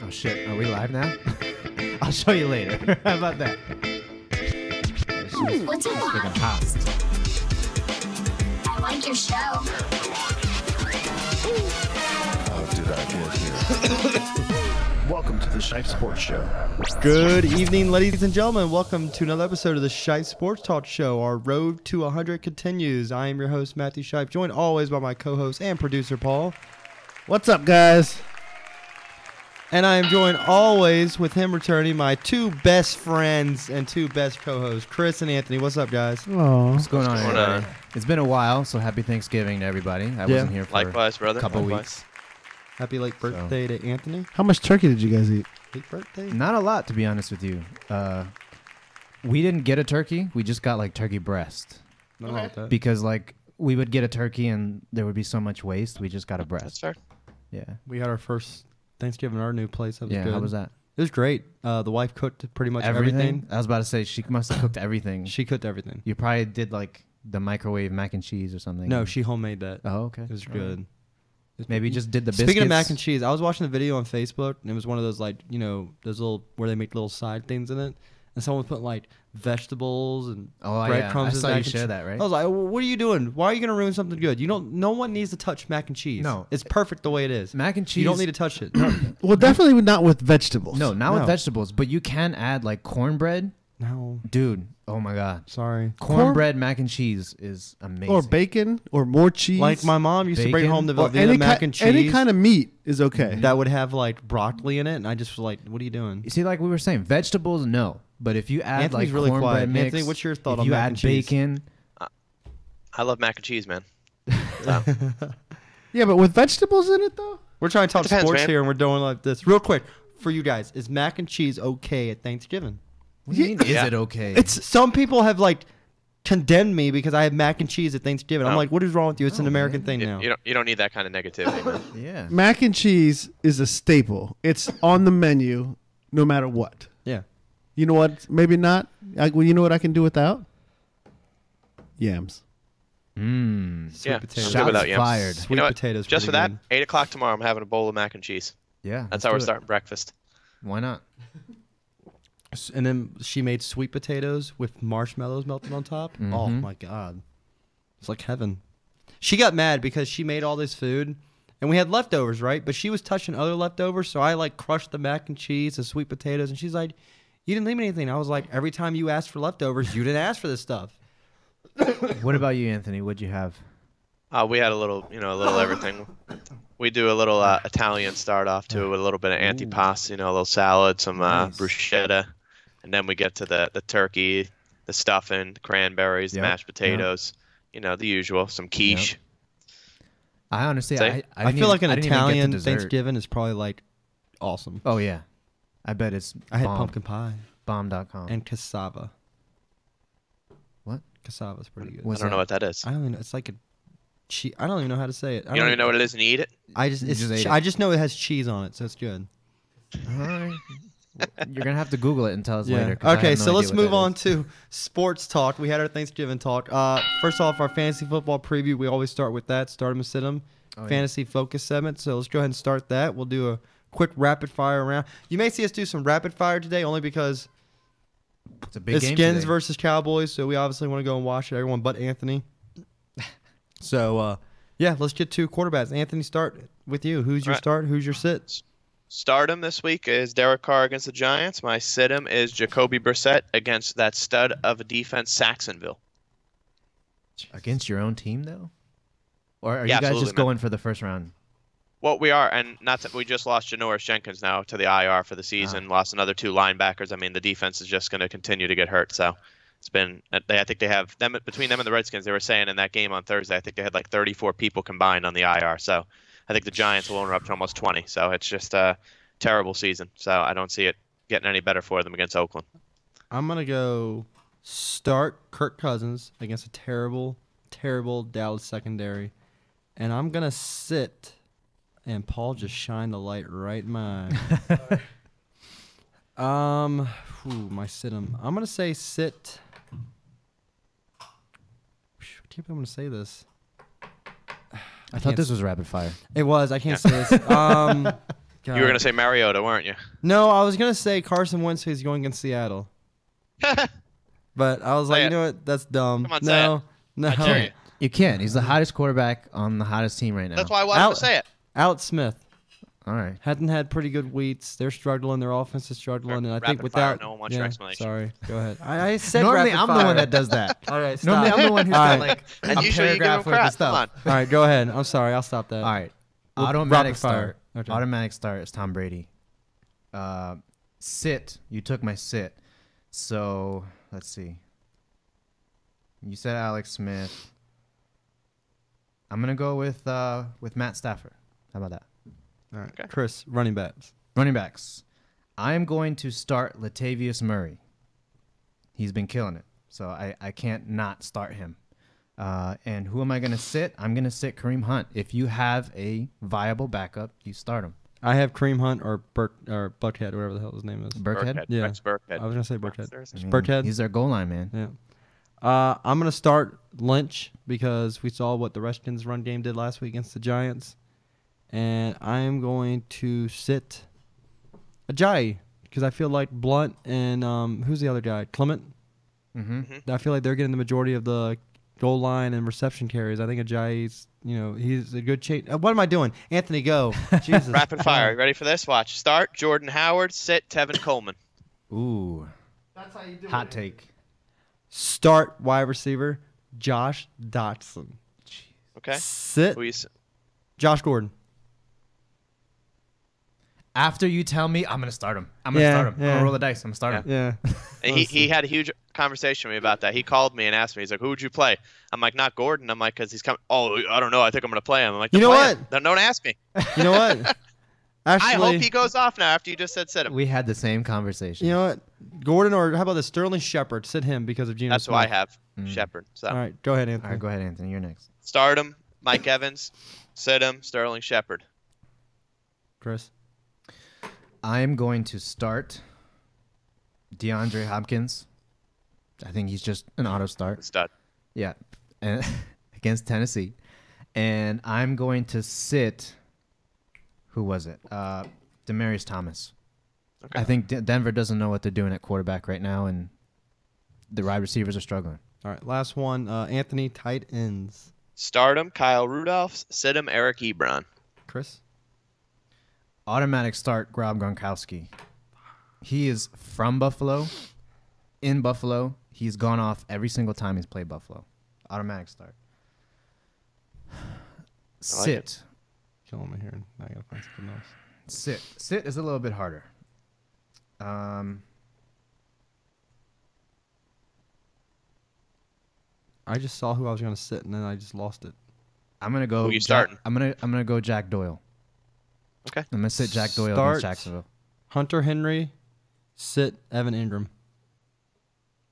Oh shit, are we live now? I'll show you later. How about that? What's it Freaking hot. I like your show. How did I get here? Welcome to the Shipe Sports Show. Good evening, ladies and gentlemen. Welcome to another episode of the Shipe Sports Talk Show. Our road to 100 continues. I am your host, Matthew Shipe, joined always by my co-host and producer, Paul. What's up, guys? And I am joined always with him returning, my two best friends and two best co-hosts, Chris and Anthony. What's up, guys? Oh, What's going on, everybody? It's been a while, so happy Thanksgiving to everybody. I wasn't here for Likewise, brother. a couple Likewise. weeks. Happy late birthday to Anthony. how much turkey did you guys eat? Late birthday? Not a lot, to be honest with you. We didn't get a turkey. We just got, like, turkey breast. Nothing wrong with that. Because, like, we would get a turkey and there would be so much waste. We just got a That's breast. fair. Yeah. We had our first Thanksgiving at our new place. That was Yeah, good. how was that? It was great. The wife cooked pretty much everything. I was about to say, she must have cooked everything. She cooked everything. You probably did, like, the microwave mac and cheese or something. No, she homemade that. Oh, okay. It was All good. right. Maybe just did the biscuits. Speaking of mac and cheese, I was watching the video on Facebook, and it was one of those, like, you know, those little, where they make little side things in it, and someone put, like, vegetables and breadcrumbs I in saw mac you and share cheese. that, right? I was like, well, what are you doing? Why are you going to ruin something good? You don't. No one needs to touch mac and cheese. No. It's perfect the way it is. Mac and cheese. You don't need to touch it. Well, definitely not with vegetables. No, not No. with vegetables, but you can add, like, cornbread. No. Dude, oh my God. Sorry. Cornbread mac and cheese is amazing. Or bacon, or more cheese. Like, my mom used to bring Bacon? home the or Velveeta mac and cheese. any kind of meat is okay. that would have, like, broccoli in it, and I just was like, what are you doing? You see, like we were saying, vegetables, no. But if you add, Anthony's like, really cornbread quiet. mix, Anthony, what's your thought if on you mac add and cheese? bacon, I love mac and cheese, man. Yeah, but with vegetables in it, though? We're trying to talk Depends, sports man. here, and we're doing like this. Real quick, for you guys, is mac and cheese okay at Thanksgiving? what do you mean, is Yeah. it okay? It's some people have like condemned me because I have mac and cheese at Thanksgiving. I'm No. like, what is wrong with you? It's an No, American man. thing now. You don't need that kind of negativity, man. yeah. Mac and cheese is a staple. It's on the menu no matter what. Yeah. You know what? Maybe not. Well, you know what I can do without? Yams. Mmm. Sweet Yeah. potatoes. Good without yams. fired. Sweet You know what? potatoes. Just for pretty that, good. 8 o'clock tomorrow, I'm having a bowl of mac and cheese. Yeah. That's how we're starting breakfast. Why not? And then she made sweet potatoes with marshmallows melted on top. Oh Mhm. my god, it's like heaven. She got mad because she made all this food, and we had leftovers, right? But she was touching other leftovers, so I like crushed the mac and cheese, the sweet potatoes, and she's like, "You didn't leave me anything." I was like, "Every time you asked for leftovers, you didn't ask for this stuff." What about you, Anthony? What'd you have? We had a little everything. We do a little Italian start off to with a little bit of antipasto, a little salad, some Nice. bruschetta, and then we get to the turkey, the stuffing, the cranberries, the Yep, mashed potatoes, the usual, some quiche. I honestly, Say? I feel like an I didn't even get to Italian dessert. Thanksgiving is probably like awesome. Oh, yeah. I bet it's I had bomb. pumpkin pie Bomb.com. and cassava. What? Cassava's pretty good. What's I don't know what that is. I don't even know. It's like a I don't even know how to say it. You don't even know what it is and you eat it? I just, You it's, just ate it. I just know it has cheese on it, so it's good. All right. You're going to have to Google it and tell us later. 'cause I Okay, have no so idea let's what move that on is. to sports talk. We had our Thanksgiving talk. First off, our fantasy football preview. We always start with that. Start 'em and sit 'em. Oh, yeah. Fantasy focus segment. So let's go ahead and start that. We'll do a quick rapid fire round. You may see us do some rapid fire today, only because It's a big it's game Skins today. versus Cowboys. So we obviously want to go and watch it. Everyone but Anthony. So yeah, let's get to quarterbacks. Anthony, start with you. Who's your All right. start? Who's your sit? Stardom this week is Derek Carr against the Giants. My sit-em is Jacoby Brissett against that stud of a defense, Saxonville. Against your own team, though? Or are Yeah, you guys absolutely, just man. going for the first round? Well, we are, and not that we just lost Janoris Jenkins now to the IR for the season. Lost another 2 linebackers. I mean, the defense is just going to continue to get hurt. So it's been. I think they have them between them and the Redskins. They were saying in that game on Thursday, I think they had like 34 people combined on the IR. So I think the Giants will own up to almost 20. So it's just a terrible season. So I don't see it getting any better for them against Oakland. I'm gonna go start Kirk Cousins against a terrible, terrible Dallas secondary, and I'm gonna sit. And Paul just shined the light right in my eye. My sit 'em. I'm gonna say sit. I can't believe I'm gonna say this. I thought this was rapid fire. It was. I can't say this. You were gonna say Mariota, weren't you? No, I was gonna say Carson Wentz who's going against Seattle. But I was like, Say you it. know what? That's dumb. Come on, say no, it. no. I dare you. You can't. He's the hottest quarterback on the hottest team right now. That's why I wanted to say it. Alex Smith All right. hadn't had pretty good weeks. They're struggling. Their offense is struggling, and I think Rapid fire, without no one wants your explanation. Sorry, go ahead. I said Normally, rapid I'm fire. the one that does that. All right, stop. Normally, I'm the one who's All got right. like And a usually you give him paragraph worth of crap. Come stuff. on. All right, go ahead. I'm sorry. I'll stop that. All right. Well, Automatic rapid fire. start. Okay. Automatic start is Tom Brady. Sit. You took my sit. So let's see. You said Alex Smith. I'm gonna go with Matt Stafford. How about that? All right, Okay. Chris, running backs. Running backs. I am going to start Latavius Murray. He's been killing it, so I can't not start him. And who am I going to sit? I'm going to sit Kareem Hunt. If you have a viable backup, you start him. I have Kareem Hunt or Buckhead, whatever the hell his name is. Burkhead? Yeah. Rex Burkhead. I was gonna say Burkhead. I mean, Burkhead. He's their goal line, man. Yeah. I'm gonna start Lynch because we saw what the Redskins' run game did last week against the Giants, and I am going to sit Ajayi because I feel like Blunt and who's the other guy? Clement. Mm-hmm. I feel like they're getting the majority of the goal line and reception carries. I think Ajayi's, he's a good change. What am I doing? Anthony, go. Jesus. Rapid fire. You ready for this? Watch. Start Jordan Howard. Sit Tevin Coleman. Ooh. That's how you do Hot take. Start wide receiver Josh Dotson. Okay. Sit Who you s- Josh Gordon. After you tell me, I'm going to start him. I'm going to Yeah, start him. I'm yeah. going to roll the dice. I'm going to start him. Yeah. And he had a huge conversation with me about that. He called me and asked me. He's like, "Who would you play?" I'm like, "Not Gordon." I'm like, "Cause he's coming." Oh, I don't know. I think I'm gonna play him. I'm like, You know "Play what? him. Then don't ask me. You know what? Actually, I hope he goes off now after you just said sit him. We had the same conversation. You know what? Gordon or how about the Sterling Shepard? Sit him because of Geno That's Smith. who I have. Mm. Shepard. So All right, go ahead, All Anthony. right, go ahead, Anthony. You're next. start him. Mike Evans. Sit him. Sterling Shepard. Chris. I am going to start DeAndre Hopkins. I think he's just an auto start. Stud. Yeah, and against Tennessee. And I'm going to sit. Who was it? Demaryius Thomas. Okay. I think Denver doesn't know what they're doing at quarterback right now, and the wide receivers are struggling. All right, last one. Anthony, tight ends. Start him. Kyle Rudolph. Sit him. Eric Ebron. Chris. Automatic start Rob Gronkowski. He is from Buffalo, in Buffalo. He's gone off every single time he's played Buffalo. Automatic start. Sit. Killing me here. I gotta find something else. Sit. Sit is a little bit harder. I just saw who I was gonna sit, and then I just lost it. I'm gonna go. Who you starting? I'm gonna go Jack Doyle. Okay. I'm gonna sit Jack Doyle Start. against Jacksonville. Hunter Henry. Sit Evan Ingram.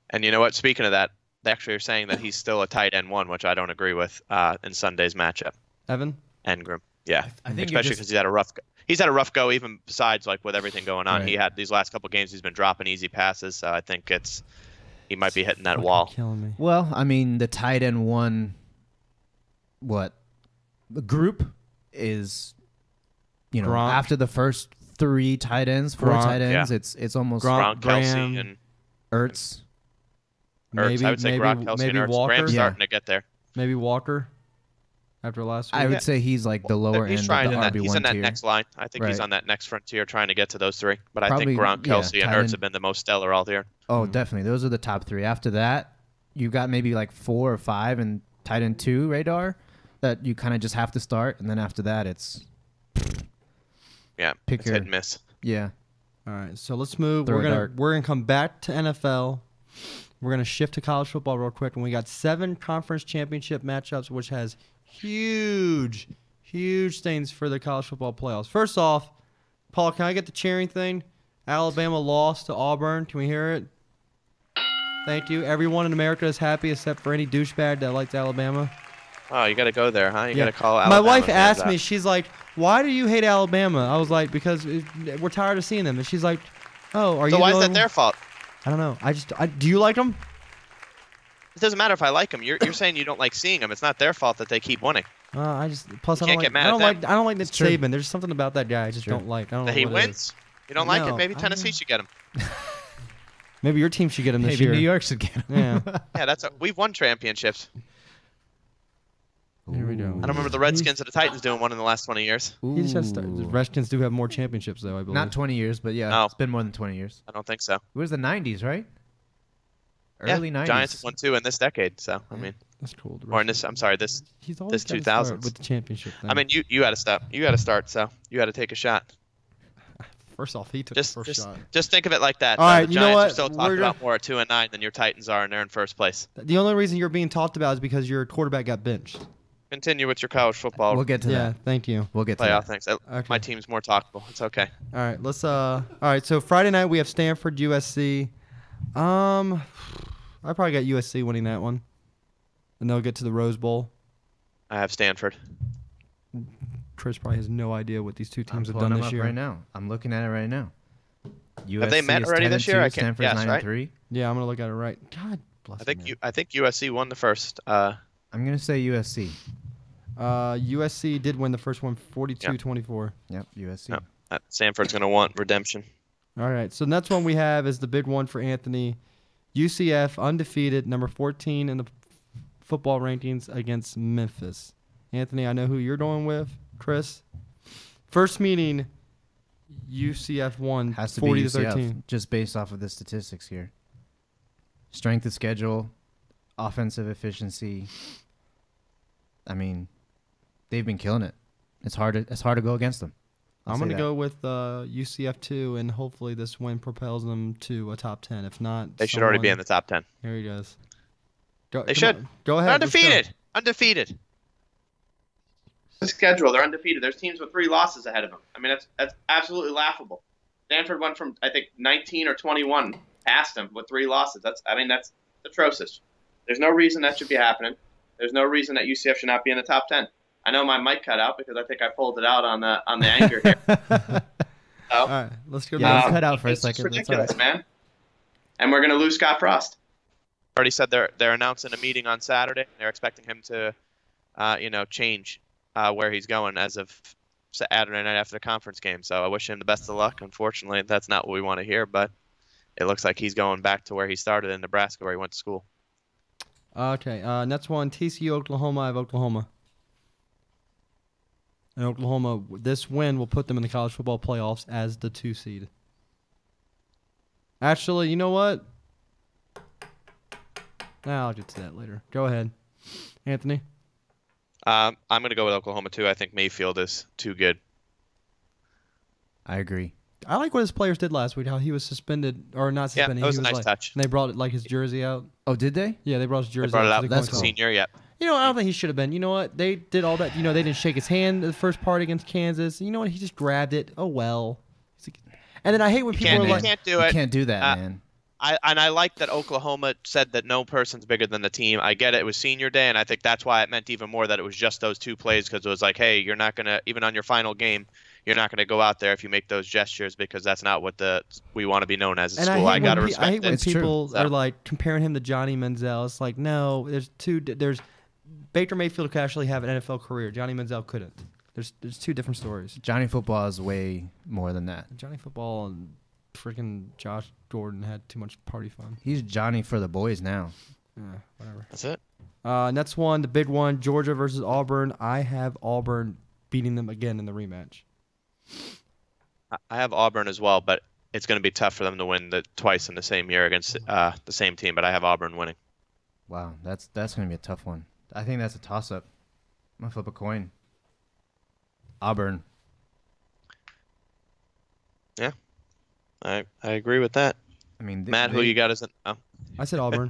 And you know what? Speaking of that, they actually are saying that he's still a tight end one, which I don't agree with in Sunday's matchup. Evan. Ingram. Yeah. I think you're Especially just- because he's had a rough go even besides like with everything going on. Right. He had these last couple games he's been dropping easy passes, so I think he might be hitting that Fucking wall. Killing me. Well, I mean, the tight end one. What? The group is, Gronk. after the first four Gronk, tight ends, yeah. it's almost Gronk. Gronk, Kelsey, Graham. and Ertz. Ertz. I would say Gronk, Kelsey, and maybe Ertz. Walker. Graham's Yeah. starting to get there. Maybe Walker. After last week. I would say he's like the lower He's end trying of the in that. RB1 He's in that tier. next line. I think he's Right. on that next frontier trying to get to those three. But I Probably, think Gronk, yeah, Kelsey, and tight Ertz end. have been the most stellar all year. Oh, definitely. Those are the top three. After that, you got maybe like 4 or 5 and tight end 2 radar that you kind of just have to start. And then after that, it's, Yeah, Pick it's your- hit and miss. yeah. All right, so let's move. Throw We're a gonna dart. we're gonna come back to NFL. We're gonna shift to college football real quick, and we got 7 conference championship matchups, which has huge things for the college football playoffs. First off, Paul, can I get the cheering thing? Alabama lost to Auburn. Can we hear it? Thank you. Everyone in America is happy except for any douchebag that likes Alabama. Oh, you got to go there, huh? You Yeah. got to call My Alabama wife fans asked out. me, she's like, "Why do you hate Alabama?" I was like, "Because we're tired of seeing them." And she's like, "Oh, are you?" So why the is that only their fault? I don't know. Do you like them? It doesn't matter if I like them. You're saying you don't like seeing them. It's not their fault that they keep winning. I just plus You I don't can't get like. mad I don't at like. them. I don't like Nick true. Saban. There's something about that guy I just don't like. I don't know That he what it is. wins. You don't like No, it? Maybe I Tennessee don't- should get him. Maybe your team should get him this Maybe year. New York should get him. Yeah. Yeah, we've won championships. Here we go. I don't remember the Redskins or the Titans doing one in the last 20 years. He just has to start. The Redskins do have more championships, though, I believe. Not 20 years, but yeah, No. it's been more than 20 years. I don't think so. It was the 90s, right? Early Yeah, 90s. Giants have won 2 in this decade. So I mean, That's cool. The or in Redskins- this. I'm sorry, this. He's always this gotta start 2000s. with the championship thing. I mean, you got to stop. You got to start. So you got to take a shot. first off, he took Just, the first just, shot. just think of it like that. All right, the you know Giants what? are still talked We're about more at 2-9 than your Titans are, and they're in first place. The only reason you're being talked about is because your quarterback got benched. Continue with your college football We'll get to Yeah, that. thank you. We'll get to playoff that. things. Okay. My team's more talkable. It's okay. All right, let's all right, so Friday night we have Stanford USC. I probably got USC winning that one. And they'll get to the Rose Bowl. I have Stanford. Chris probably has no idea what these two I'm teams have pulling done them this up year. right now. I'm looking at it right now. Have they met is already 10 this and year? 2, I can't Stanford's guess, 9 right? and 3. Yeah, I'm gonna look at it right. God bless. I think USC won the first. I'm gonna say USC. USC did win the first one, 42-24. Yep, USC. Yeah. Stanford's gonna want redemption. All right, so the next one we have is the big one for Anthony. UCF undefeated, number 14 in the football rankings against Memphis. Anthony, I know who you're going with. Chris, first meeting, UCF won Has to 40 be to UCF, 13. just based off of the statistics here. Strength of schedule, offensive efficiency. I mean, they've been killing it. It's hard to go against them. I'm going to go with UCF 2, and hopefully this win propels them to a top 10. If not, They should already be in the top 10. Here he goes. Go, They come should. on. Go ahead. They're let's go. undefeated. Undefeated. The schedule, they're undefeated. There's teams with 3 losses ahead of them. I mean, that's absolutely laughable. Stanford went from, I think, 19 or 21 past them with 3 losses. That's atrocious. There's no reason that should be happening. There's no reason that UCF should not be in the top 10. I know my mic cut out because I think I pulled it out on the anchor here. All right, let's go. Yeah, to it cut out for a It's just second. That's all ridiculous, right. man. And we're going to lose Scott Frost. Already said they're announcing a meeting on Saturday. They're expecting him to, change where he's going as of Saturday night after the conference game. So I wish him the best of luck. Unfortunately, that's not what we want to hear, but it looks like he's going back to where he started in Nebraska, where he went to school. Okay, next one, TCU, Oklahoma. I have Oklahoma. And Oklahoma, this win will put them in the college football playoffs as the 2 seed. Actually, you know what? Nah, I'll get to that later. Go ahead, Anthony. I'm going to go with Oklahoma, too. I think Mayfield is too good. I agree. I like what his players did last week. How he was suspended or not Yeah, suspended. that was he a nice like, touch. And they brought his jersey out. Oh, did they? Yeah, they brought his jersey. They brought it out. out. to the That's coin cool. toss. Senior, yep. You know, I don't think he should have been. You know what? They did all that. You know, they didn't shake his hand the first part against Kansas. You know what? He just grabbed it. Oh, well. And then I hate when people are You like, can't do You it. can't do that, Uh, man. I like that Oklahoma said that no person's bigger than the team. I get it. It was senior day, and I think that's why it meant even more that it was just those 2 plays, because it was like, hey, you're not going to, even on your final game, you're not going to go out there if you make those gestures, because that's not what we want to be known as a and school. I got to I respect hate when It's true. people So- are like comparing him to Johnny Manziel. It's like, no, there's Baker Mayfield could actually have an NFL career. Johnny Manziel couldn't. There's 2 different stories. Johnny football is way more than that. Johnny football and freaking Josh Gordon had too much party fun. He's Johnny for the boys now. Yeah, whatever. That's it. Next one, the big one, Georgia versus Auburn. I have Auburn beating them again in the rematch. I have Auburn as well, but it's going to be tough for them to win twice in the same year against the same team, but I have Auburn winning. Wow, that's going to be a tough one. I think that's a toss-up. I'm going to flip a coin. Auburn. Yeah, I agree with that. I mean, Matt, who you got as I said Auburn.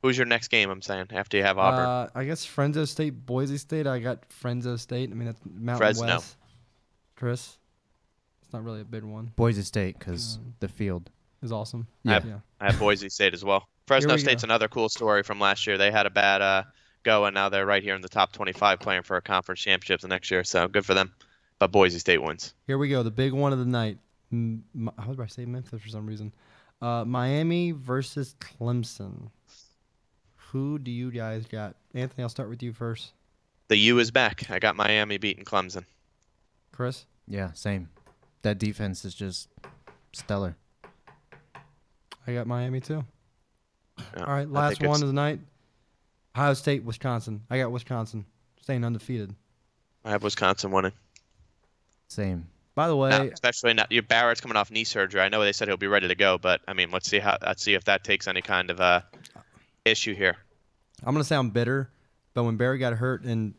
who's your next game, I'm saying, after you have Auburn? I guess Fresno State, Boise State. I got Fresno State. I mean, that's Mountain Fresno. West. Chris, it's not really a big one. Boise State, because the field. It's awesome. Yeah. I have Boise State as well. Fresno we State's go. another cool story from last year. They had a bad go, and now they're right here in the top 25 playing for a conference championships the next year, so good for them. But Boise State wins. Here we go. The big one of the night. How did I say Memphis for some reason? Miami versus Clemson. Who do you guys got? Anthony, I'll start with you first. The U is back. I got Miami beating Clemson. Chris? Yeah, same. That defense is just stellar. I got Miami too. Yeah, All right, I last think one it's- of the night. Ohio State, Wisconsin. I got Wisconsin staying undefeated. I have Wisconsin winning. Same. By the way, Now, especially now, your Barrett's coming off knee surgery. I know they said he'll be ready to go, but I mean, let's see if that takes any kind of issue here. I'm going to sound bitter, but when Barry got hurt and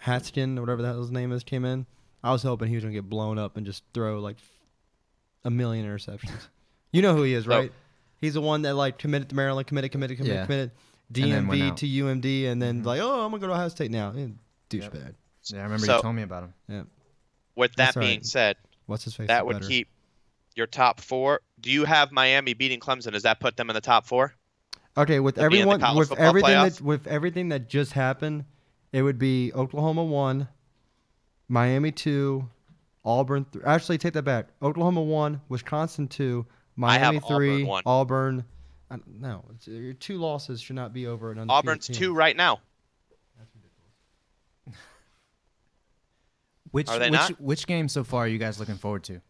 Hatskin, or whatever the hell his name is, came in, I was hoping he was going to get blown up and just throw like a million interceptions. You know who he is, right? He's the one that like committed to Maryland, committed, Yeah. committed, And then went DMV out. to UMD, and then like, oh, I'm going to go to Ohio State now. Douchebag. Yeah, I remember So- you told me about him. Yeah. With That's that all being right. said, What's his face? that is would better. keep your top 4. Do you have Miami beating Clemson? Does that put them in the top 4? Okay, with They'll be in the everyone, college with football everything playoff? with everything that just happened, it would be Oklahoma 1, Miami 2, Auburn. Actually, take that back. Oklahoma 1, Wisconsin 2, Miami have Auburn 3, 1. Auburn. No, your 2 losses should not be over an undefeated Auburn's team. 2 right now. Which Are they not? which game so far are you guys looking forward to?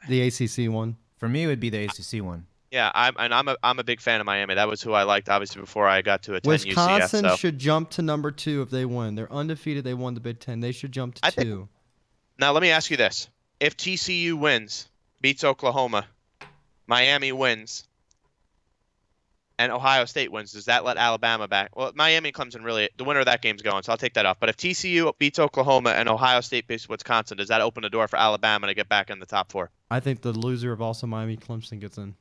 The ACC one. For me, it would be the ACC one. Yeah, I'm a big fan of Miami. That was who I liked, obviously, before I got to attend Wisconsin UCF. So. should jump to number 2 if they win. They're undefeated. They won the Big Ten. They should jump to I think- 2. Now let me ask you this: if TCU wins, beats Oklahoma, Miami wins, and Ohio State wins, does that let Alabama back? Well, Miami and Clemson really, the winner of that game's going, so I'll take that off. But if TCU beats Oklahoma and Ohio State beats Wisconsin, does that open the door for Alabama to get back in the top 4? I think the loser of also Miami Clemson gets in.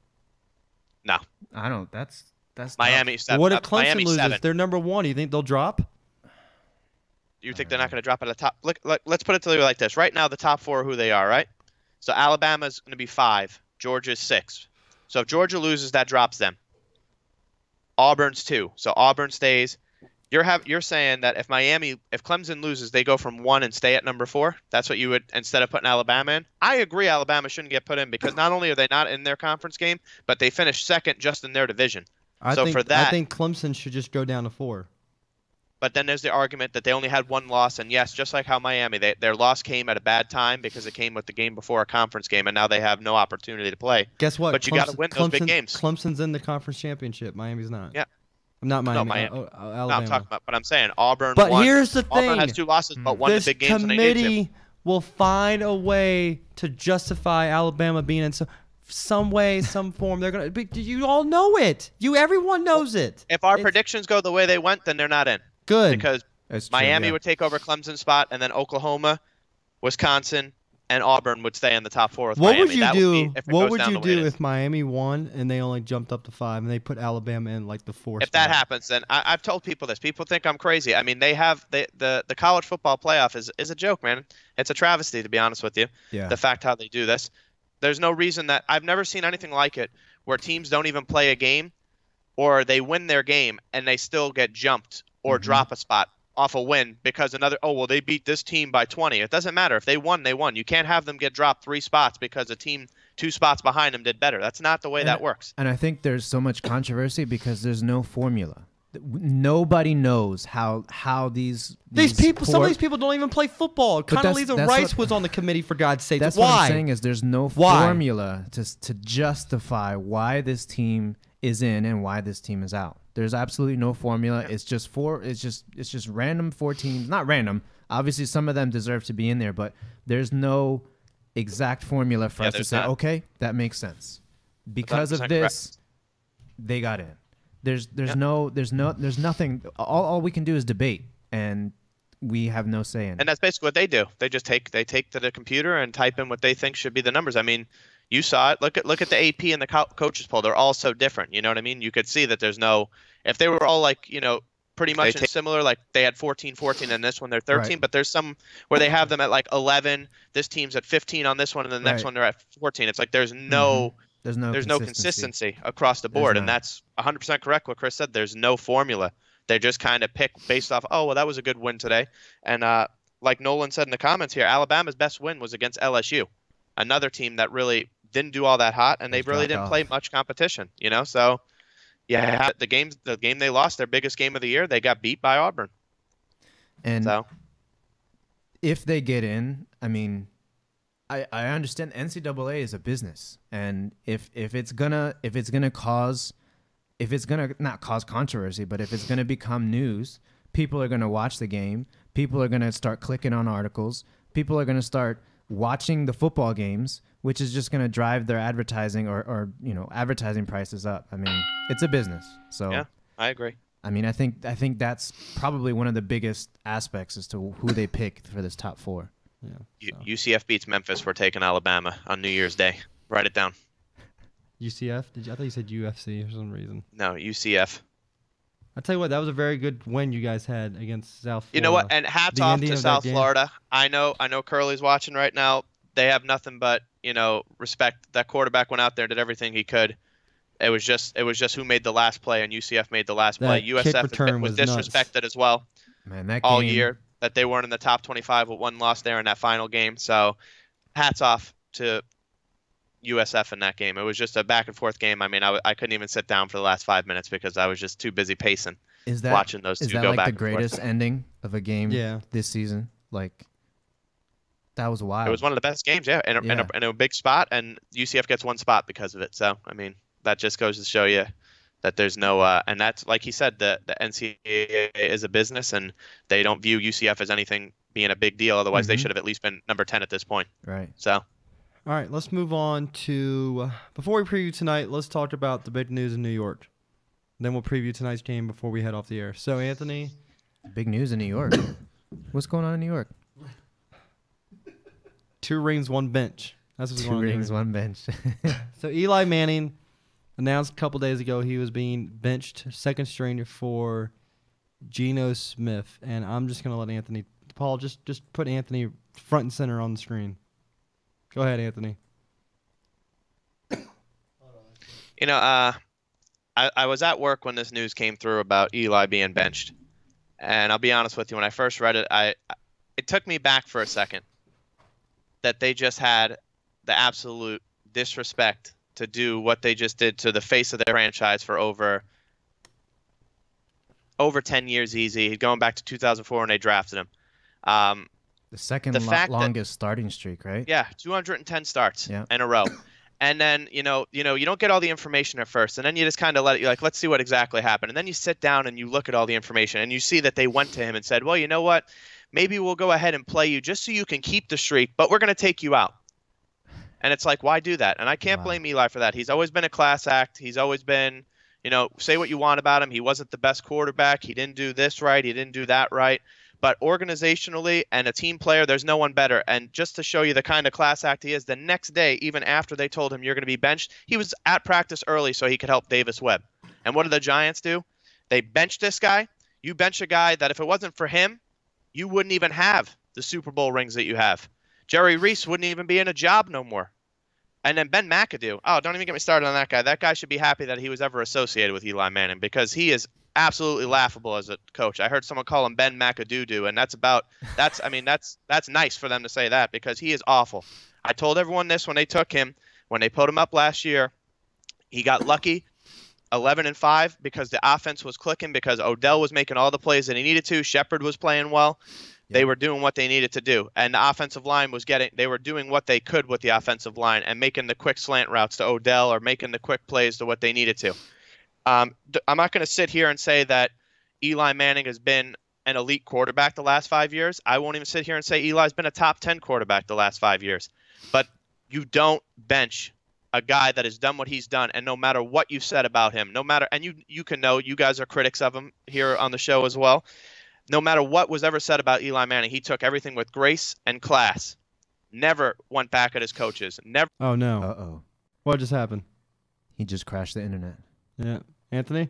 No, I don't. That's tough. Miami. What if Clemson Miami loses? 7. They're number 1. You think they'll drop? You think they're not going to drop at the top? Look, let's put it to you like this. Right now, the top 4 are who they are, right? So Alabama's going to be 5. Georgia's 6. So if Georgia loses, that drops them. Auburn's 2. So Auburn stays. You're saying that if Clemson loses, they go from 1 and stay at number 4? That's what you would, instead of putting Alabama in? I agree Alabama shouldn't get put in because not only are they not in their conference game, but they finished second just in their division. I So think, for that- I think Clemson should just go down to 4. But then there's the argument that they only had 1 loss, and yes, just like how Miami, their loss came at a bad time because it came with the game before a conference game, and now they have no opportunity to play. Guess what? But you gotta win those big games. Clemson's in the conference championship. Miami's not. Yeah. Not Miami. Miami. Alabama. No, I'm talking about, but I'm saying Auburn. But won. here's the Auburn thing. has 2 losses, but won the This big games when they need to. committee will find a way to justify Alabama being in some way, some form. They're gonna. But you all know it. Everyone knows it. If our It's predictions go the way they went, then they're not in good. because That's true, Miami yeah. would take over Clemson's spot, and then Oklahoma, Wisconsin, and Auburn would stay in the top 4 with What Miami. would you That do? be if it What goes would down you the way it do is. if Miami won and they only jumped up to 5 and they put Alabama in like the 4th? If that happens, then I've told people this. People think I'm crazy. I mean, the college football playoff is a joke, man. It's a travesty, to be honest with you. Yeah. The fact how they do this. There's no reason that I've never seen anything like it where teams don't even play a game or they win their game and they still get jumped or drop a spot off a win because they beat this team by 20. It doesn't matter. If they won, they won. You can't have them get dropped 3 spots because a team 2 spots behind them did better. That's not the way that works. And I think there's so much controversy because there's no formula. Nobody knows how these people, some poor- of these people don't even play football. that's- Condoleezza that's Rice what- was on the committee, for God's sake. That's Why? what I'm saying is there's no Why? formula to justify why this team is in and why this team is out. There's absolutely no formula. It's just random 4 teams. Not random. Obviously, some of them deserve to be in there, but there's no exact formula for us to there's say, not. okay, that makes sense. Because of 100% this, they got in. There's nothing. All we can do is debate, and we have no say in it. And that's basically what they do. They just take to the computer and type in what they think should be the numbers. I mean, you saw it. Look at the AP and the coaches poll. They're all so different. You know what I mean? You could see that there's no. If they were all like pretty much similar, like they had 14, and this one they're 13, Right. but there's some where they have them at like 11. This team's at 15 on this one, and the next Right. one they're at 14. It's like there's no. There's no There's no consistency across the board, and not. that's 100% correct what Chris said. There's no formula. They just kind of pick based off, oh, well, that was a good win today. And like Nolan said in the comments here, Alabama's best win was against LSU, another team that really didn't do all that hot, and they They really dropped didn't play off. much competition, So Yeah, the game they lost, their biggest game of the year, they got beat by Auburn. And So if they get in, I mean, I understand NCAA is a business, and if it's gonna not cause controversy, but if it's gonna become news, people are gonna watch the game. People are gonna start clicking on articles. People are gonna start watching the football games, which is just gonna drive their advertising or advertising prices up. I mean, it's a business, so yeah, I agree. I mean, I think that's probably one of the biggest aspects as to who they pick for this top 4. Yeah. So. UCF beats Memphis. We're taking Alabama on New Year's Day. Write it down. UCF? I thought you said UFC for some reason. No, UCF. I tell you what, that was a very good win you guys had against South Florida. You know what? And hats The off ending to of South that game. Florida. I know Curly's watching right now. They have nothing but, respect. That quarterback went out there, did everything he could. It was just who made the last play, and UCF made the last play. That kick return USF was was disrespected as well Man, that all game, year, that they weren't in the top 25 with one loss there in that final game. So hats off to USF in that game. It was just a back and forth game. I mean, I couldn't even sit down for the last 5 minutes because I was just too busy pacing. Watching those two go back Is that like the and forth. greatest ending of a game this season? Like, that was wild. It was one of the best games, yeah, in a big spot, and UCF gets one spot because of it. So, I mean, that just goes to show you that there's no and that's like he said, the NCAA is a business, and they don't view UCF as anything being a big deal. Otherwise, they should have at least been number 10 at this point. Right. So, All right, let's move on to before we preview tonight. Let's talk about the big news in New York. Then we'll preview tonight's game before we head off the air. So, Anthony, Big news in New York. What's going on in New York? 2 rings, 1 bench. That's what's 2 going on. rings, 1 bench. So Eli Manning announced a couple days ago he was being benched second string for Geno Smith, and I'm just gonna let Anthony. Paul, just put Anthony front and center on the screen. Go ahead, Anthony. I was at work when this news came through about Eli being benched, and I'll be honest with you, when I first read it, it took me back for a second that they just had the absolute disrespect to do what they just did to the face of their franchise for over 10 years easy, going back to 2004 when they drafted him. The second longest starting streak, right? Yeah, 210 starts in a row. And then, you don't get all the information at first, and then you just kind of let's see what exactly happened. And then you sit down and you look at all the information, and you see that they went to him and said, well, you know what? Maybe we'll go ahead and play you just so you can keep the streak, but we're going to take you out. And it's like, why do that? And I can't blame Eli for that. He's always been a class act. He's always been, say what you want about him. He wasn't the best quarterback. He didn't do this right. He didn't do that right. But organizationally and a team player, there's no one better. And just to show you the kind of class act he is, the next day, even after they told him you're going to be benched, he was at practice early so he could help Davis Webb. And what did the Giants do? They benched this guy. You bench a guy that if it wasn't for him, you wouldn't even have the Super Bowl rings that you have. Jerry Reese wouldn't even be in a job no more. And then Ben McAdoo. Oh, don't even get me started on that guy. That guy should be happy that he was ever associated with Eli Manning because he is absolutely laughable as a coach. I heard someone call him Ben McAdoo, and that's nice for them to say that because he is awful. I told everyone this when they took him, when they put him up last year. He got lucky, 11-5, because the offense was clicking, because Odell was making all the plays that he needed to. Shepard was playing well. They were doing what they needed to do, and the offensive line they were doing what they could with the offensive line and making the quick slant routes to Odell or making the quick plays to what they needed to. I'm not going to sit here and say that Eli Manning has been an elite quarterback the last 5 years. I won't even sit here and say Eli's been a top 10 quarterback the last 5 years. But you don't bench a guy that has done what he's done, and no matter what you said about him, and you can know, you guys are critics of him here on the show as well. No matter what was ever said about Eli Manning, he took everything with grace and class. Never went back at his coaches. Never. Oh, no. Uh-oh. What just happened? He just crashed the internet. Yeah. Anthony?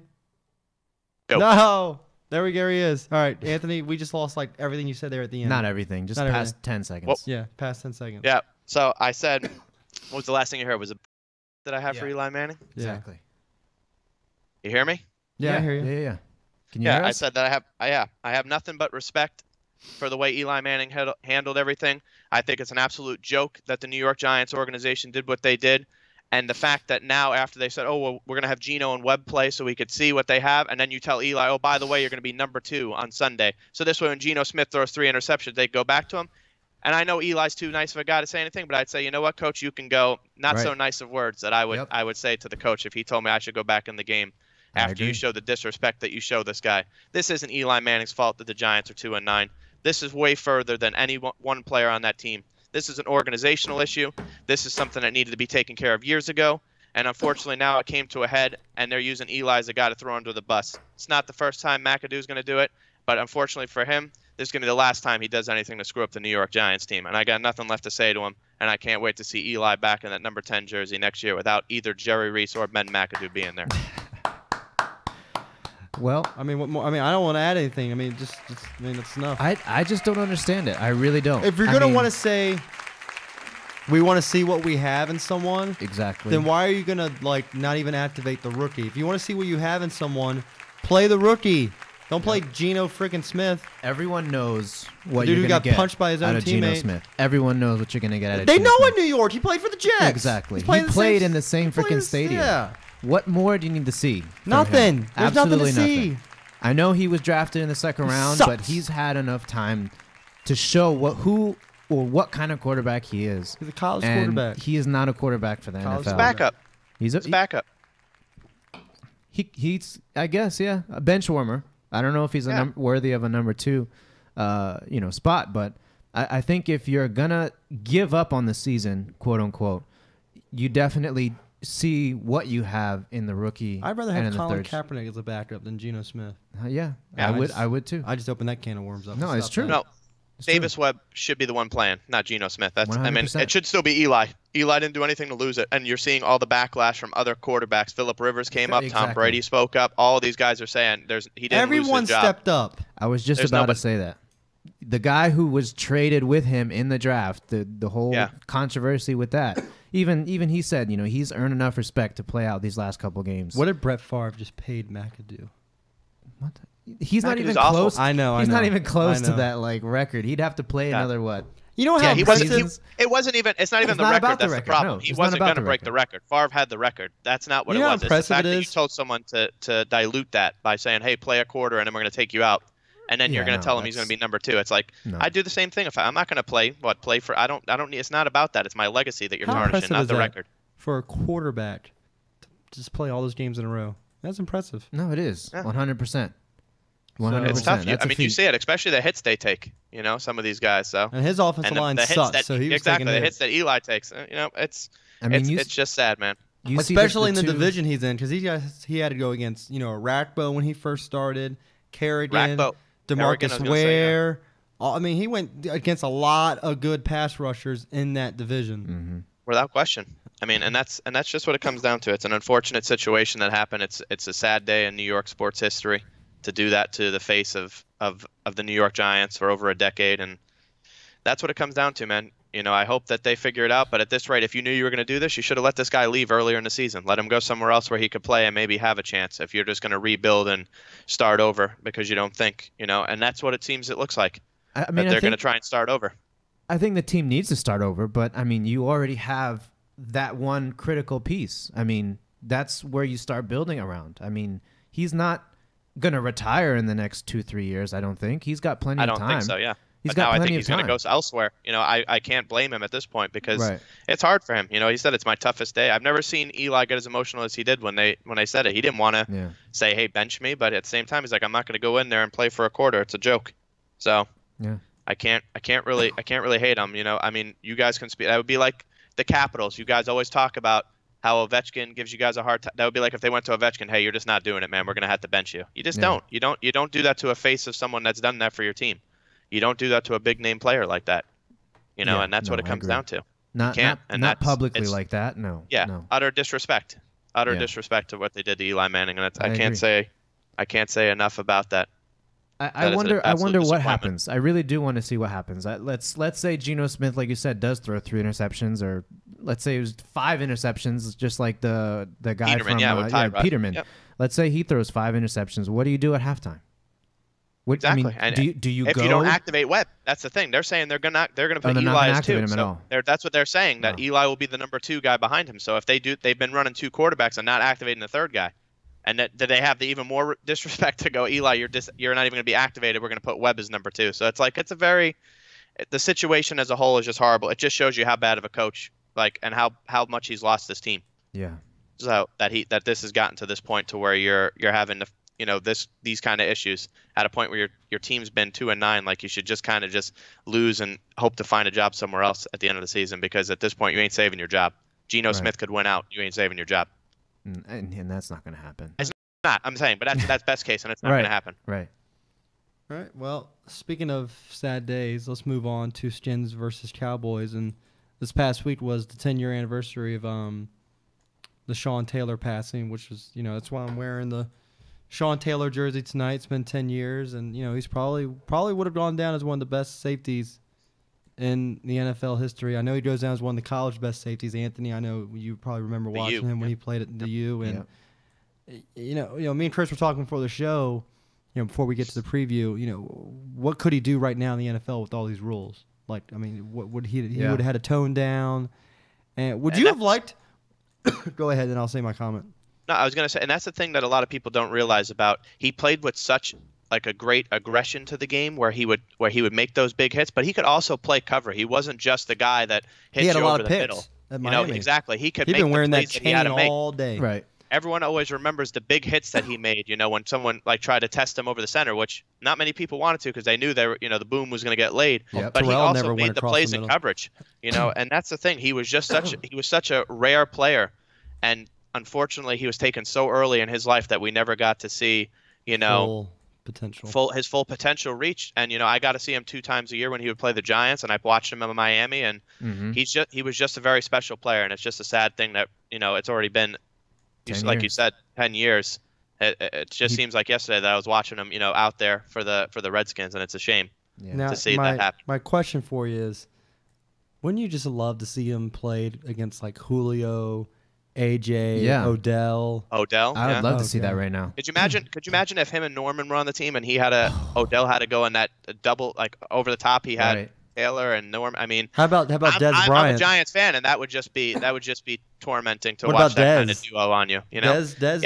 Go. No! There we go. He is. All right, Anthony, we just lost everything you said there at the end. Not everything. Just Not past everything. 10 seconds. Well, Yeah, past 10 seconds. Yeah. So I said, what was the last thing you heard? Was it that I have for Yeah. Eli Manning? Yeah. Exactly. You hear me? Yeah, I hear you. Yeah. Can you Yeah, hear I us? said that I have nothing but respect for the way Eli Manning handled everything. I think it's an absolute joke that the New York Giants organization did what they did. And the fact that now after they said, oh, well, we're going to have Geno and Webb play so we could see what they have, and then you tell Eli, oh, by the way, you're going to be number 2 on Sunday. So this way when Geno Smith throws 3 interceptions, they go back to him. And I know Eli's too nice of a guy to say anything, but I'd say, you know what, Coach, you can go. Not so nice of words that I would say to the coach if he told me I should go back in the game after you show the disrespect that you show this guy. This isn't Eli Manning's fault that the Giants are 2-9. This is way further than any one player on that team. This is an organizational issue. This is something that needed to be taken care of years ago. And unfortunately, now it came to a head, and they're using Eli as a guy to throw under the bus. It's not the first time McAdoo's going to do it, but unfortunately for him, this is going to be the last time he does anything to screw up the New York Giants team. And I got nothing left to say to him, and I can't wait to see Eli back in that number 10 jersey next year without either Jerry Reese or Ben McAdoo being there. Well, I mean, what more? I mean, I don't want to add anything. I mean, it's enough. I just don't understand it. I really don't. If you're going to want to say we want to see what we have in someone, exactly, then why are you going to like not even activate the rookie? If you want to see what you have in someone, play the rookie. Don't play Geno freaking Smith. Everyone knows what Dude you're who going to got get punched by his own out of Geno teammate. Smith. Everyone knows what you're going to get out of They Geno know Smith. in New York. He played for the Jets. Exactly. He's He played in the same same freaking stadium. Yeah. What more do you need to see? from Nothing. him? There's nothing to Absolutely see. nothing. I know he was drafted in the second round, sucks. but he's had enough time to show what kind of quarterback he is. He's a college And quarterback. he is not a quarterback for the College NFL. Backup. He's It's backup. He's I guess a bench warmer. I don't know if he's worthy of a number 2, spot, but I think if you're gonna give up on the season, quote unquote, you definitely see what you have in the rookie. I'd rather and have in Colin the third. Kaepernick as a backup than Geno Smith. Yeah, I would too. I just opened that can of worms up. No, it's true. No, It's Davis Webb should be the one playing, not Geno Smith. That's I mean, 100%. it should still be Eli. Eli didn't do anything to lose it, and you're seeing all the backlash from other quarterbacks. Phillip Rivers came up, Tom Exactly. Brady spoke up. All of these guys are saying he didn't Everyone lose his job. stepped up. I was just There's about to nobody- say that. The guy who was traded with him in the draft, the whole controversy with that, even he said, he's earned enough respect to play out these last couple games. What did Brett Favre just paid McAdoo? What? He's not even McAdoo's awful. close. I know. He's not even I close to know. that record. He'd have to play another what? You know how Yeah, he wasn't. seasons? It wasn't even. It's not even It's the not record about the that's record. the problem. No, He it's not wasn't about going to the break the record. Favre had the record. That's not what You it know how was. It's the impressive fact it that you is? told someone to dilute that by saying, "Hey, play a quarter, and then we're going to take you out." And then you're going to tell him he's going to be number 2. It's like I do the same thing. If I'm not going to play for. I don't need. It's not about that. It's my legacy that you're How tarnishing, impressive not is the that record. for a quarterback to just play all those games in a row? That's impressive. No, it is 100%. 100%. It's tough. That's I a mean, you feat. see it, especially the hits they take. Some of these guys. So And his offensive line the hits sucks, that, so he was exactly taking the hits. hits that Eli takes. It's I mean, it's just sad, man. You see the Especially in the two- division he's in, because he had to go against Rackbo when he first started, Kerrigan, Rackbo. Kerrigan, I was DeMarcus gonna say, Ware. I mean, he went against a lot of good pass rushers in that division. Mm-hmm. Without question. I mean, and that's just what it comes down to. It's an unfortunate situation that happened. It's a sad day in New York sports history to do that to the face of the New York Giants for over a decade, and that's what it comes down to, man. I hope that they figure it out, but at this rate, if you knew you were going to do this, you should have let this guy leave earlier in the season. Let him go somewhere else where he could play and maybe have a chance if you're just going to rebuild and start over because you don't think, and that's what it seems it looks like. I mean, that they're going to try and start over. I think the team needs to start over, but I mean, you already have that one critical piece. I mean, that's where you start building around. I mean, he's not going to retire in the next 2-3 years, I don't think. He's got plenty I of don't time. think so, yeah. He's But got now I plenty think of he's going time. to go elsewhere. I can't blame him at this point because Right. it's hard for him. He said it's my toughest day. I've never seen Eli get as emotional as he did when they said it. He didn't want to say, "Hey, bench me," but at the same time, he's like, "I'm not going to go in there and play for a quarter. It's a joke." So Yeah. I can't really hate him. I mean, you guys can speak. That would be like the Capitals. You guys always talk about how Ovechkin gives you guys a hard time. That would be like if they went to Ovechkin, "Hey, you're just not doing it, man. We're going to have to bench you." You just don't. You don't do that to a face of someone that's done that for your team. You don't do that to a big name player like that. And that's what it comes down to. Not publicly like that. No. Yeah, No. utter disrespect. Disrespect to what they did to Eli Manning, and I can't say enough about that. I wonder what happens. I really do want to see what happens. Let's say Geno Smith, like you said, does throw 3 interceptions, or let's say it was 5 interceptions, just like the guy Peterman, from with Tyrod. Peterman. Yep. Let's say he throws 5 interceptions. What do you do at halftime? What, I mean, Exactly. And do you if go? you don't activate Webb, that's the thing. They're saying they're gonna put they're not Eli gonna as activate 2. him at So all. that's what they're saying. That No. Eli will be the number 2 guy behind him. So if they've been running 2 quarterbacks and not activating the 3rd guy, and that they have the even more disrespect to go, Eli, you're not even gonna be activated. We're gonna put Webb as number 2. So the situation as a whole is just horrible. It just shows you how bad of a coach, and how much he's lost this team. Yeah. So that this has gotten to this point to where you're having to, these kind of issues at a point where your team's been 2-9. Like, you should just kind of just lose and hope to find a job somewhere else at the end of the season, because at this point you ain't saving your job. Geno Right. Smith could win out. You ain't saving your job. And that's not going to happen. It's not. I'm saying, but that's best case, and it's not Right. going to happen. Right. All right. Well, speaking of sad days, let's move on to Skins versus Cowboys. And this past week was the 10-year anniversary of the Sean Taylor passing, which was, that's why I'm wearing the Sean Taylor jersey tonight. It's been 10 years, and he's probably would have gone down as one of the best safeties in the NFL history. I know he goes down as one of the college best safeties. Anthony, I know you probably remember The watching U, him when he played at the U, and me and Chris were talking before the show. Before we get to the preview, what could he do right now in the NFL with all these rules? Like, I mean, what would he would have had to tone down, and would you have liked? Go ahead, and I'll say my comment. No, I was going to say, and that's the thing that a lot of people don't realize about. He played with such a great aggression to the game, where he would make those big hits, but he could also play cover. He wasn't just the guy that hits He had you a lot over of the picks middle. at Miami. Exactly. He could. He'd make been the wearing that plays he had chain to make. all day. Right. Everyone always remembers the big hits that he made, when someone tried to test him over the center, which not many people wanted to, because they knew the boom was going to get laid. Yep. But he Terrell also never went made the across plays the in middle. coverage, and that's the thing. He was such a rare player, and unfortunately he was taken so early in his life that we never got to see, Full potential. his full potential reach. And I got to see him 2 times a year when he would play the Giants, and I watched him in Miami, and he was just a very special player. And it's just a sad thing that it's already been, 10 like you years. said, 10 years. It just seems like yesterday that I was watching him out there for the Redskins, and it's a shame Yeah. to see that happen. My question for you is, wouldn't you just love to see him played against like Julio, AJ, Yeah. Odell? Odell, I would yeah. love to see Okay. that right now. Could you imagine if him and Norman were on the team, and Odell had to go in that double, like over the top? He had Right. Taylor and Norman. I mean, How about Des I'm Bryant? a Giants fan, and that would just be tormenting to What watch about that kind of Dez? duo on you. Des, Yeah,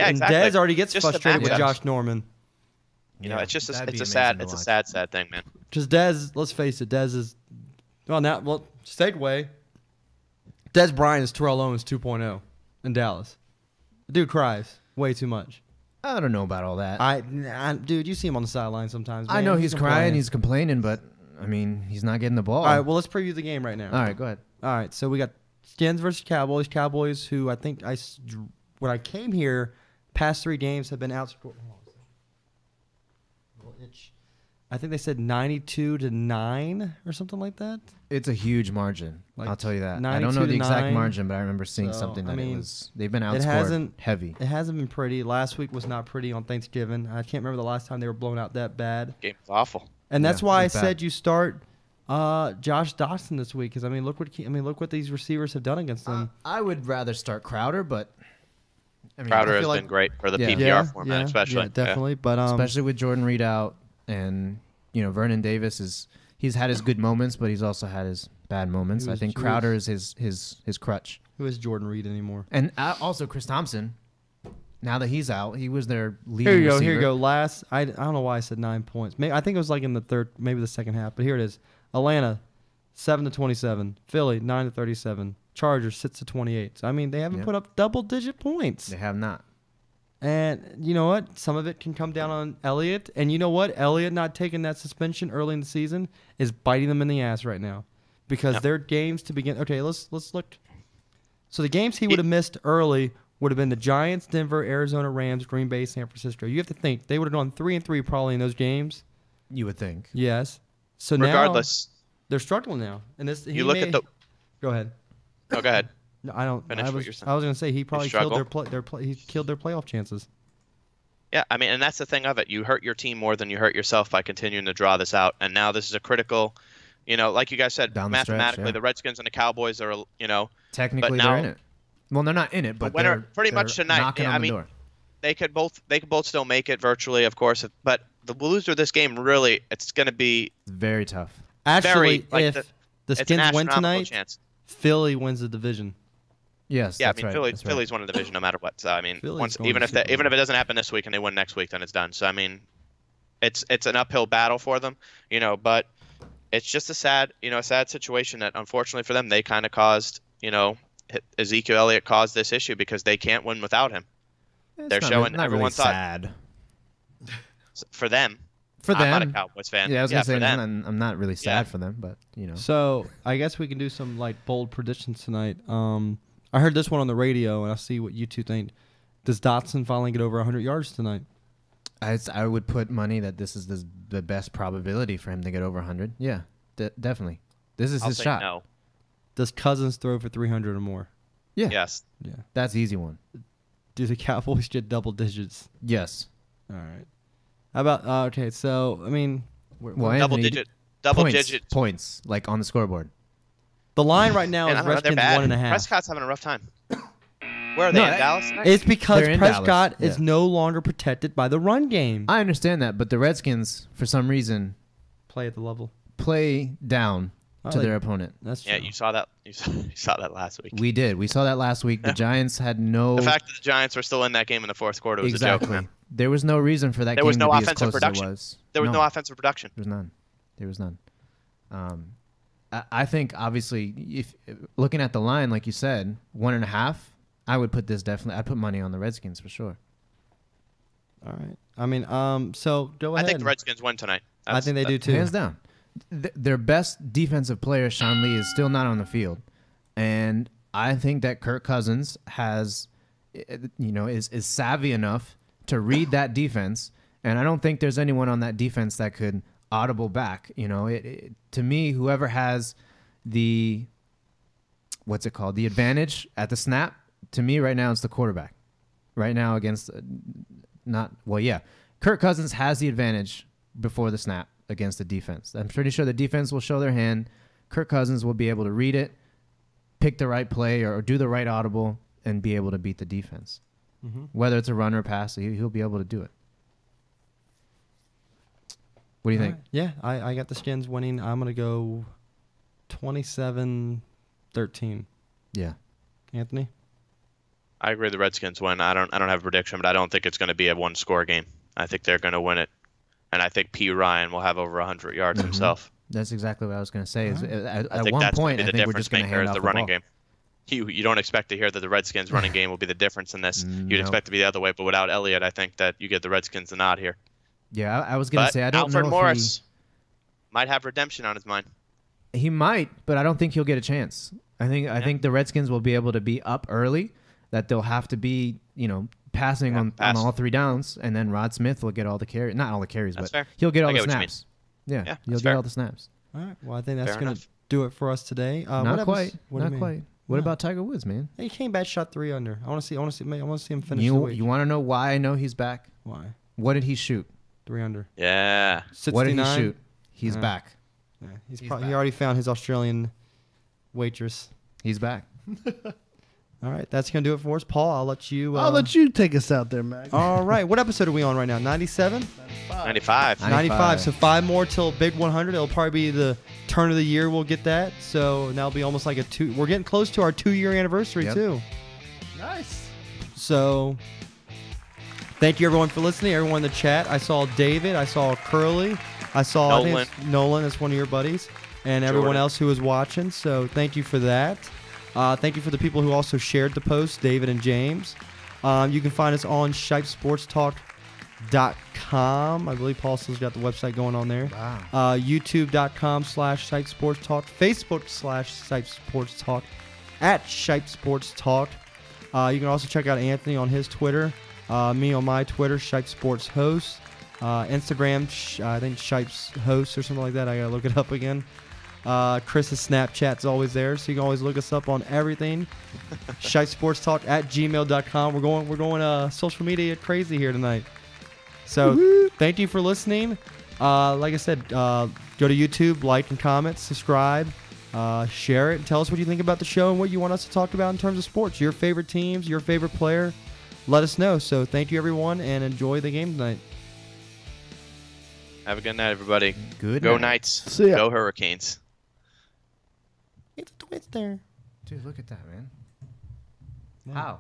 and exactly. Des already gets Just the frustrated with matchups. Josh Norman. It's just that'd be it's a amazing to watch. sad thing, man. Just Des, let's face it, Des is segue. Des Bryant is Terrell Owens 2.0 in Dallas. The dude cries way too much. I don't know about all that. Dude, you see him on the sideline sometimes. I man. know he's crying, complaining. he's complaining, but I mean, he's not getting the ball. All right, well, let's preview the game right now. All right, go ahead. All right, so we got Skins versus Cowboys. Cowboys, who I think when I came here, past 3 games have been outscored. I think they said 92-9 or something like that. It's a huge margin. Like I'll tell you that. I don't know the 92-9. exact margin, but I remember seeing So, something I that mean, they've been outscored hasn't- heavy. It hasn't been pretty. Last week was not pretty on Thanksgiving. I can't remember the last time they were blown out that bad. Game was awful. And that's Yeah, why I it's bad. said you start Josh Dawson this week, because look what these receivers have done against them. I would rather start Crowder, but I mean, Crowder I has feel been like, great for the Yeah. PPR format, especially. Yeah, definitely. But especially with Jordan Reed out, and Vernon Davis he's had his good moments, but he's also had his bad moments. I think Crowder is his crutch, who is Jordan Reed anymore? and also Chris Thompson. Now that he's out, he was their leading Here you go. receiver. Here you go. Last, I don't know why I said 9 points. Maybe I think it was like in the third, maybe the second half. But here it is: Atlanta, 7-27; Philly, 9-37; Chargers, 6-28. So, I mean, they haven't Yep. put up double-digit points. They have not. And you know what? Some of it can come down on Elliott. And you know what? Elliott not taking that suspension early in the season is biting them in the ass right now, because their games to begin. Okay, let's look. So the games he would have missed early would have been the Giants, Denver, Arizona, Rams, Green Bay, San Francisco. You have to think they would have gone 3-3 probably in those games. You would think. Yes. So Regardless, now they're struggling now. And this you look at the. Go ahead. Oh, go ahead. No, I don't. Finish I what was you're saying. I was going to say he probably killed struggle? he killed their playoff chances. Yeah, I mean, and that's the thing of it. You hurt your team more than you hurt yourself by continuing to draw this out. And now this is a critical, like you guys said, Down the stretch, mathematically, yeah. the Redskins and the Cowboys are, Technically, now- they're in it. Well, they're not in it, but winner- they're pretty they're much tonight. knocking Yeah, on I the mean, door. they could both still make it virtually, of course, but the loser of this game really, it's going to be Very tough. Actually, like if the it's an Skins win astronomical tonight, chance. Philly wins the division. Yes. Yeah, I that's mean, right. Philly's that's right. Philly's one of the division no matter what. So I mean, Philly's going even to if Super even Bowl. if it doesn't happen this week and they win next week, then it's done. So I mean, it's an uphill battle for them, but it's just a sad situation that unfortunately for them they kind of caused, Ezekiel Elliott caused this issue because they can't win without him. It's They're not showing not everyone really thought sad. for them. For them. I'm not a Cowboys fan. Yeah, I was gonna say for them. I'm not really sad for them, but So I guess we can do some like bold predictions tonight. I heard this one on the radio, and I'll see what you two think. Does Dotson finally get over 100 yards tonight? I would put money that this is the best probability for him to get over 100. Yeah, definitely. This is I'll his say shot. no. Does Cousins throw for 300 or more? Yeah, Yes. Yeah. that's the easy one. Do the Cowboys get double digits? Yes. All right. How about okay? So I mean, Well, Double Anthony, digit. points like on the scoreboard. the line right now Man, is I don't know, they're Redskins bad. 1.5. Prescott's having a rough time. Where are they No, in Dallas tonight? It's because They're in Prescott Dallas, is yeah. no longer protected by the run game. I understand that, but the Redskins, for some reason, Play at the level. play down Oh, to they- their opponent. That's true. Yeah, you saw that. You saw that last week. We did. We saw that last week. The Giants had no The fact that the Giants were still in that game in the fourth quarter was exactly. a joke, man. There was no reason for that There game was no to be as offensive close production. as it was. There was no offensive production. There was none. There was none. I think obviously, if looking at the line, like you said, 1.5, I would put this definitely. I'd put money on the Redskins for sure. All right. I mean, so go I ahead. think the Redskins win tonight. I think they do too. Hands down. Their best defensive player, Sean Lee, is still not on the field, and I think that Kirk Cousins has, is savvy enough to read that defense, and I don't think there's anyone on that defense that could audible back. To me, whoever has the the advantage at the snap, to me right now it's the quarterback. Right now against Kirk Cousins has the advantage before the snap against the defense. I'm pretty sure the defense will show their hand. Kirk Cousins will be able to read it, pick the right play, or do the right audible, and be able to beat the defense. Mm-hmm. Whether it's a run or pass, he'll be able to do it. What do you think? All right. Yeah, I got the Skins winning. I'm going to go 27-13. Yeah. Anthony? I agree. The Redskins win. I don't have a prediction, but I don't think it's going to be a one-score game. I think they're going to win it, and I think P. Ryan will have over 100 yards himself. That's exactly what I was going to say. Is at I one that's point, gonna I be the think we're difference just going to maker hand is off the the running ball. game. You don't expect to hear that the Redskins running game will be the difference in this. You'd Nope. expect it to be the other way, but without Elliott, I think that you get the Redskins the nod here. Yeah, I was going to But say I don't Alfred know Morris might have redemption on his mind. if he might, but I don't think he'll get a chance. I think the Redskins will be able to be up early. That they'll have to be passing on all three downs, and then Rod Smith will get all the carries. Not all the carries, That's but fair. he'll get all I the get what you mean. snaps. Yeah, Yeah, he'll that's get fair. all the snaps. All right. Well, I think that's Fair going enough. to do it for us today. Not quite. What do Not you mean? quite. What No. about Tiger Woods, man? He came back, shot 3 under. I want to see him finish the You week. want to know why I know he's back? Why? What did he shoot? 3 under. Yeah. 69. What did he shoot? He's Yeah. back. Yeah, He's he back. already found his Australian waitress. He's back. All right, that's gonna do it for us. Paul, I'll let you. I'll let you take us out there, Mac. All right, what episode are we on right now? 97? 95. 95. So 5 more till Big 100. It'll probably be the turn of the year. We'll get that. So that'll be almost like we're getting close to our 2-year anniversary Yep. too. Nice. So thank you everyone for listening. Everyone in the chat. I saw David. I saw Curly. I saw I think it's Nolan. That's one of your buddies, and everyone Jordan. else who was watching. So thank you for that. Thank you for the people who also shared the post, David and James. You can find us on ShipeSportsTalk.com. I believe Paul still's got the website going on there. Wow. YouTube.com/ShipeSportsTalk. Facebook/ShipeSportsTalk. @ShipeSportsTalk. You can also check out Anthony on his Twitter. Me on my Twitter, ShipeSportsHost. Instagram, I think Shipes Host or something like that. I gotta look it up again. Chris's Snapchat's always there, so you can always look us up on everything. ShipeSportsTalk@gmail.com. We're going social media crazy here tonight. So thank you for listening. Like I said, go to YouTube, like and comment, subscribe, share it, and tell us what you think about the show and what you want us to talk about in terms of sports. Your favorite teams, your favorite player. Let us know. So thank you everyone, and enjoy the game tonight. Have a good night, everybody. Good Go night. Knights. See ya. Go Hurricanes. It's a twister. Dude, look at that, man. How?